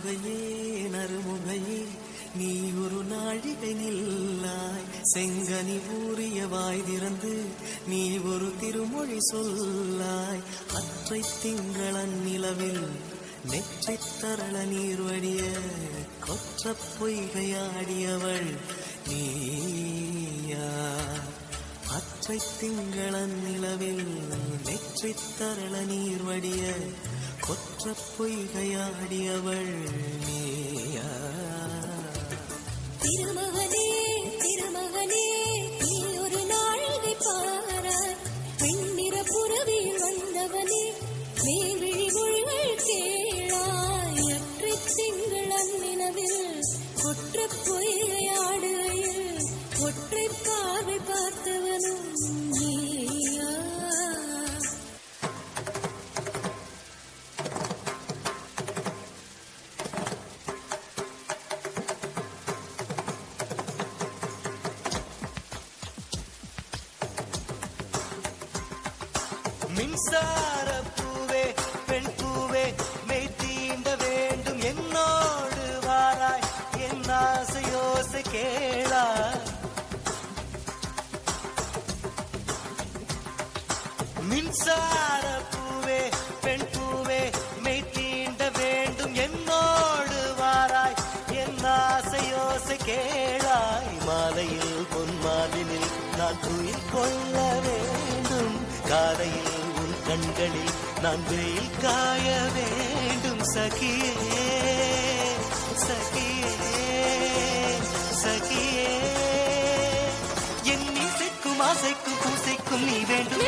அருமுகையே நறுமுகையே நீ ஒரு நாழிகை நில்லாய். செங்கனி ஊறிய வாய் திறந்து நீ ஒரு திருமொழி சொல்லாய். அற்றை திங்களன் நிலவில் நெற்றி தரள நீர் வடிய கொற்ற பொய்கையாடியவள் நீயா. அற்றை திங்களன் நிலவில் நெற்றி தரள நீர் வடிய கொற்ற பொய்கையாடியவள் நீயா. திருமகனே திருமகனே நீ ஒரு நாழிகை பாராய். வெண்ணிற புறவியில் வந்தவனே மேல்விழி மொழிகள் கேளாய். அற்றை திங்களன் நிலவில் கொற்ற பொய்கையாடுகையில் ஒற்றை பார்வை பார்த்தவனும் நீயா. மின்சார பூவே பெண் பூவே மெய் தீண்ட வேண்டும் என்னோடு வாராய். என் ஆசையோசை கேளாய். மின்சார பூவே பெண் பூவே மெய் தீண்ட வேண்டும் என்னோடு வாராய். என் ஆசையோசை கேளாய். மாலையில் பொன்மாலினில் நான் துயில் கொள்ள வேண்டும். காலையில் உன் கண்களில் நான் வெயில் காய வேண்டும். சகியே சகியே சகியே என் இசைக்கும் ஆசைக்கும் பூசைக்கும் நீ வேண்டும்.